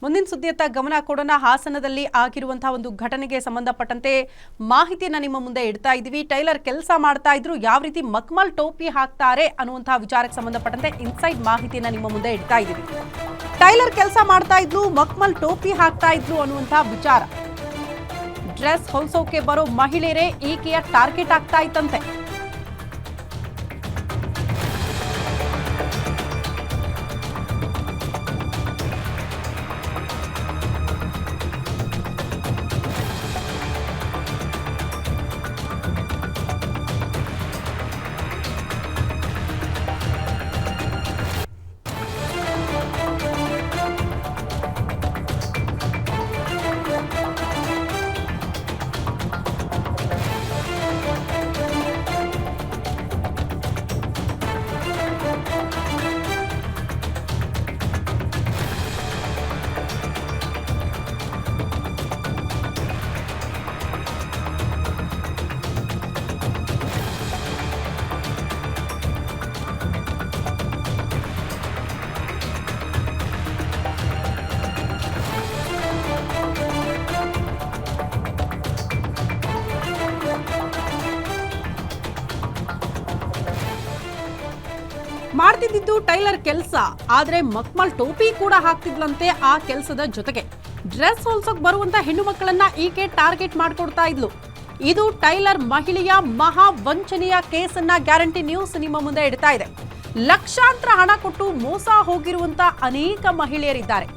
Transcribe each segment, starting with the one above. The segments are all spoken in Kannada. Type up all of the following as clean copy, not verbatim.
ಮುಂದಿನ ಸುದ್ದಿಯತ್ತ ಗಮನ ಕೊಡೋಣ. ಹಾಸನದಲ್ಲಿ ಆಗಿರುವಂತಹ ಒಂದು ಘಟನೆಗೆ ಸಂಬಂಧಪಟ್ಟಂತೆ ಮಾಹಿತಿಯನ್ನ ನಿಮ್ಮ ಮುಂದೆ ಇಡ್ತಾ ಇದ್ದೀವಿ. ಟೈಲರ್ ಕೆಲಸ ಮಾಡ್ತಾ ಇದ್ರು, ಯಾವ ರೀತಿ ಮಕ್ಮಲ್ ಟೋಪಿ ಹಾಕ್ತಾರೆ ಅನ್ನುವಂತಹ ವಿಚಾರಕ್ಕೆ ಸಂಬಂಧಪಟ್ಟಂತೆ ಇನ್ಸೈಡ್ ಮಾಹಿತಿಯನ್ನ ನಿಮ್ಮ ಮುಂದೆ ಇಡ್ತಾ ಇದ್ದೀವಿ. ಟೈಲರ್ ಕೆಲಸ ಮಾಡ್ತಾ ಇದ್ಲು, ಮಕ್ಮಲ್ ಟೋಪಿ ಹಾಕ್ತಾ ಇದ್ಲು ಅನ್ನುವಂತಹ ವಿಚಾರ. ಡ್ರೆಸ್ ಹೊಲ್ಸೋಕೆ ಬರೋ ಮಹಿಳೆಯರೇ ಈಕೆಯ ಟಾರ್ಗೆಟ್ ಆಗ್ತಾ ಇತ್ತಂತೆ. ಮಾಡ್ತಿದ್ದು ಟೈಲರ್ ಕೆಲಸ, ಆದ್ರೆ ಮಕ್ಮಲ್ ಟೋಪಿ ಕೂಡ ಹಾಕ್ತಿದ್ಲಂತೆ. ಆ ಕೆಲಸದ ಜೊತೆಗೆ ಡ್ರೆಸ್ ಹೊಲ್ಸೋಕ್ ಬರುವಂತ ಹೆಣ್ಣು ಮಕ್ಕಳನ್ನ ಈಕೆ ಟಾರ್ಗೆಟ್ ಮಾಡ್ಕೊಡ್ತಾ ಇದ್ಲು. ಇದು ಟೈಲರ್ ಮಹಿಳೆಯ ಮಹಾ ವಂಚನೆಯ ಕೇಸನ್ನ ಗ್ಯಾರಂಟಿ ನ್ಯೂಸ್ ನಿಮ್ಮ ಮುಂದೆ ಇಡ್ತಾ ಇದೆ. ಲಕ್ಷಾಂತರ ಹಣ ಕೊಟ್ಟು ಮೋಸ ಹೋಗಿರುವಂತ ಅನೇಕ ಮಹಿಳೆಯರಿದ್ದಾರೆ.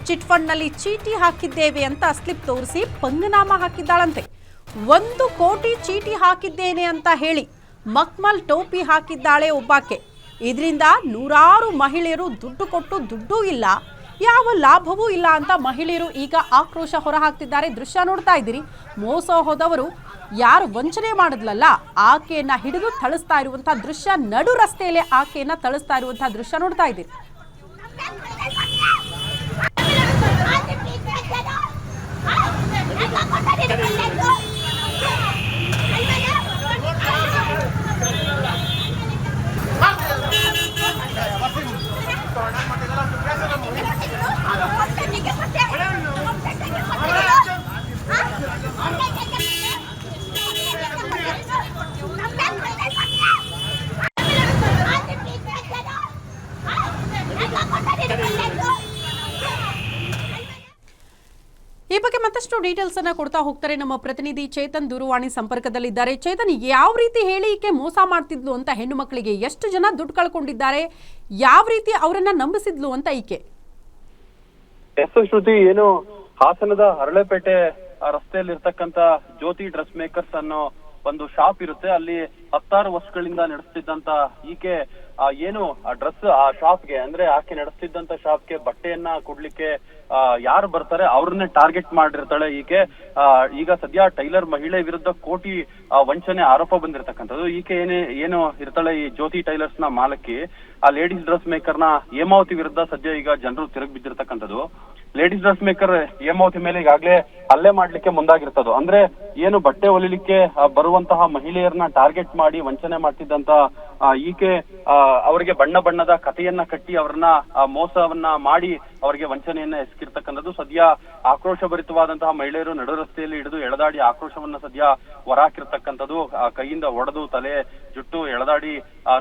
ಚಿಟ್ ಫಂಡ್ ನಲ್ಲಿ ಚೀಟಿ ಹಾಕಿದ್ದೇವೆ ಅಂತ ಸ್ಲಿಪ್ ತೋರಿಸಿ ಪಂಗನಾಮ ಹಾಕಿದ್ದಾಳಂತೆ. 1 ಕೋಟಿ ಚೀಟಿ ಹಾಕಿದ್ದೇನೆ ಅಂತ ಹೇಳಿ ಮಕ್ಮಲ್ ಟೋಪಿ ಹಾಕಿದ್ದಾಳೆ ಒಬ್ಬಾಕೆ. ಇದರಿಂದ ನೂರಾರು ಮಹಿಳೆಯರು ದುಡ್ಡು ಕೊಟ್ಟು ದುಡ್ಡೂ ಇಲ್ಲ, ಯಾವ ಲಾಭವೂ ಇಲ್ಲ ಅಂತ ಮಹಿಳೆಯರು ಈಗ ಆಕ್ರೋಶ ಹೊರಹಾಕ್ತಿದ್ದಾರೆ. ದೃಶ್ಯ ನೋಡ್ತಾ ಇದ್ದೀರಿ. ಮೋಸ ಹೋದವರು ಯಾರು ವಂಚನೆ ಮಾಡಿದ್ಲಲ್ಲ, ಆಕೆಯನ್ನ ಹಿಡಿದು ಥಳಿಸ್ತಾ ಇರುವಂತಹ ದೃಶ್ಯ, ನಡು ರಸ್ತೆಯಲ್ಲೇ ಆಕೆಯನ್ನ ಥಳಿಸ್ತಾ ಇರುವಂತಹ ದೃಶ್ಯ ನೋಡ್ತಾ ಇದ್ದೀರಿ. ಈ ಬಗ್ಗೆ ಮತ್ತಷ್ಟು ಡೀಟೇಲ್ಸ್ ಅನ್ನ ಕೊಡ್ತಾ ಹೋಗ್ತಾರೆ ನಮ್ಮ ಪ್ರತಿನಿಧಿ ಚೇತನ್. ದೂರವಾಣಿ ಸಂಪರ್ಕದಲ್ಲಿದ್ದಾರೆ. ಚೇತನ್, ಯಾವ ರೀತಿ ಹೇಳಿ ಈಕೆ ಮೋಸ ಮಾಡ್ತಿದ್ಲು ಅಂತ ಹೆಣ್ಣು ಮಕ್ಕಳಿಗೆ? ಎಷ್ಟು ಜನ ದುಡ್ಡು ಕಳ್ಕೊಂಡಿದ್ದಾರೆ? ಯಾವ ರೀತಿ ಅವರನ್ನ ನಂಬಿಸಿದ್ಲು ಅಂತ ಈಕೆ? ಶ್ರುತಿ, ಏನು ಹಾಸನದ ಹರಳೆಪೇಟೆ ರಸ್ತೆಯಲ್ಲಿ ಇರ್ತಕ್ಕಂತ ಜ್ಯೋತಿ ಡ್ರೆಸ್ ಮೇಕರ್ಸ್ ಅನ್ನೋ ಒಂದು ಶಾಪ್ ಇರುತ್ತೆ. ಅಲ್ಲಿ 10 ವರ್ಷಗಳಿಂದ ನಡೆಸ್ತಿದ್ದಂತ ಈಕೆ ಏನು ಆ ಡ್ರೆಸ್ ಆ ಶಾಪ್ಗೆ, ಅಂದ್ರೆ ಆಕೆ ನಡೆಸ್ತಿದ್ದಂತ ಶಾಪ್ಗೆ ಬಟ್ಟೆಯನ್ನ ಕೊಡ್ಲಿಕ್ಕೆ ಯಾರು ಬರ್ತಾರೆ ಅವ್ರನ್ನೇ ಟಾರ್ಗೆಟ್ ಮಾಡಿರ್ತಾಳೆ ಈಕೆ. ಈಗ ಸದ್ಯ ಟೈಲರ್ ಮಹಿಳೆ ವಿರುದ್ಧ ಕೋಟಿ ವಂಚನೆ ಆರೋಪ ಬಂದಿರತಕ್ಕಂಥದ್ದು. ಈಕೆ ಏನು ಇರ್ತಾಳೆ, ಈ ಜ್ಯೋತಿ ಟೈಲರ್ಸ್ ನ ಮಾಲಕಿ, ಆ ಲೇಡೀಸ್ ಡ್ರೆಸ್ ಮೇಕರ್ ನ ಹೇಮಾವತಿ ವಿರುದ್ಧ ಸದ್ಯ ಈಗ ಜನರು ತಿರುಗಿ ಬಿದ್ದಿರ್ತಕ್ಕಂಥದ್ದು. ಲೇಡೀಸ್ ಡ್ರೆಸ್ ಮೇಕರ್ ಹೇಮಾವತಿ ಮೇಲೆ ಈಗಾಗಲೇ ಹಲ್ಲೆ ಮಾಡ್ಲಿಕ್ಕೆ ಮುಂದಾಗಿರ್ತದ್ದು. ಅಂದ್ರೆ ಏನು ಬಟ್ಟೆ ಹೊಲಿಲಿಕ್ಕೆ ಬರುವಂತಹ ಮಹಿಳೆಯರನ್ನ ಟಾರ್ಗೆಟ್ ಮಾಡಿ ವಂಚನೆ ಮಾಡ್ತಿದ್ದಂತ ಈಕೆ ಅವರಿಗೆ ಬಣ್ಣ ಬಣ್ಣದ ಕಥೆಯನ್ನ ಕಟ್ಟಿ ಅವ್ರನ್ನ ಮೋಸವನ್ನ ಮಾಡಿ ಅವರಿಗೆ ವಂಚನೆಯನ್ನ ಎಸಗಿರ್ತಕ್ಕಂಥದ್ದು. ಸದ್ಯ ಆಕ್ರೋಶಭರಿತವಾದಂತಹ ಮಹಿಳೆಯರು ನಡು ರಸ್ತೆಯಲ್ಲಿ ಹಿಡಿದು ಎಳೆದಾಡಿ ಆಕ್ರೋಶವನ್ನ ಸದ್ಯ ಹೊರಹಾಕಿರ್ತಕ್ಕಂಥದ್ದು. ಕೈಯಿಂದ ಒಡೆದು ತಲೆ ಜುಟ್ಟು ಎಳೆದಾಡಿ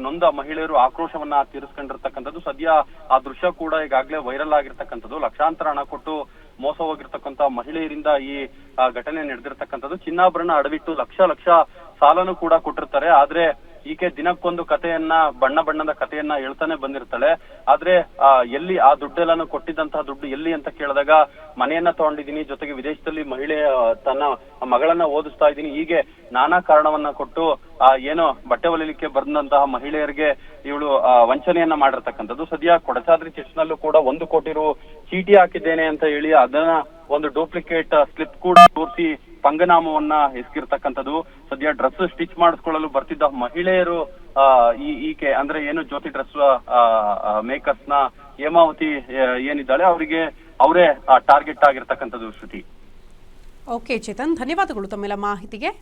ನೊಂದ ಮಹಿಳೆಯರು ಆಕ್ರೋಶವನ್ನ ತೀರಿಸ್ಕೊಂಡಿರ್ತಕ್ಕಂಥದ್ದು. ಸದ್ಯ ಆ ದೃಶ್ಯ ಕೂಡ ಈಗಾಗಲೇ ವೈರಲ್ ಆಗಿರ್ತಕ್ಕಂಥದ್ದು. ಲಕ್ಷಾಂತರ ಹಣ ಕೊಟ್ಟು ಮೋಸ ಹೋಗಿರ್ತಕ್ಕಂಥ ಮಹಿಳೆಯರಿಂದ ಈ ಘಟನೆ ನಡೆದಿರ್ತಕ್ಕಂಥದ್ದು. ಚಿನ್ನಾಭರಣ ಅಡವಿಟ್ಟು ಲಕ್ಷ ಸಾಲನು ಕೂಡ ಕೊಟ್ಟಿರ್ತಾರೆ. ಆದ್ರೆ ಈಕೆ ದಿನಕ್ಕೊಂದು ಕಥೆಯನ್ನ, ಬಣ್ಣ ಬಣ್ಣದ ಕಥೆಯನ್ನ ಹೇಳ್ತಾನೆ ಬಂದಿರ್ತಾಳೆ. ಆದ್ರೆ ಎಲ್ಲಿ ಆ ದುಡ್ಡೆಲ್ಲಾನು ಕೊಟ್ಟಿದ್ದಂತಹ ದುಡ್ಡು ಎಲ್ಲಿ ಅಂತ ಕೇಳಿದಾಗ ಮನೆಯನ್ನ ತಗೊಂಡಿದ್ದೀನಿ, ಜೊತೆಗೆ ವಿದೇಶದಲ್ಲಿ ಮಹಿಳೆ ತನ್ನ ಮಗಳನ್ನ ಓದಿಸ್ತಾ ಇದ್ದೀನಿ, ಹೀಗೆ ನಾನಾ ಕಾರಣವನ್ನ ಕೊಟ್ಟು ಏನೋ ಬಟ್ಟೆ ಹೊಲಿಲಿಕ್ಕೆ ಬಂದಂತಹ ಮಹಿಳೆಯರಿಗೆ ಇವಳು ವಂಚನೆಯನ್ನ ಮಾಡಿರ್ತಕ್ಕಂಥದ್ದು. ಸದ್ಯ ಕೊಡಚಾದ್ರಿ ಚಿಟ್ಸ್ ನಲ್ಲೂ ಕೂಡ 1 ಕೋಟಿ ರು ಚೀಟಿ ಹಾಕಿದ್ದೇನೆ ಅಂತ ಹೇಳಿ ಅದನ್ನ ಒಂದು ಡೂಪ್ಲಿಕೇಟ್ ಸ್ಲಿಪ್ ಕೂಡ ತೋರಿಸಿ ಪಂಗನಾಮವನ್ನ ಎಸಗಿರ್ತಕ್ಕಂಥದ್ದು. ಸದ್ಯ ಡ್ರೆಸ್ ಸ್ಟಿಚ್ ಮಾಡಿಸ್ಕೊಳ್ಳಲು ಬರ್ತಿದ್ದ ಮಹಿಳೆಯರು ಈಕೆ ಅಂದ್ರೆ ಏನು ಜ್ಯೋತಿ ಡ್ರೆಸ್ ಮೇಕರ್ಸ್ ನ ಹೇಮಾವತಿ ಏನಿದ್ದಾಳೆ ಅವರಿಗೆ ಅವರೇ ಟಾರ್ಗೆಟ್ ಆಗಿರ್ತಕ್ಕಂಥದ್ದು. ಶ್ರುತಿ, ಓಕೆ ಚೇತನ್, ಧನ್ಯವಾದಗಳು ತಮ್ಮೆಲ್ಲ ಮಾಹಿತಿಗೆ.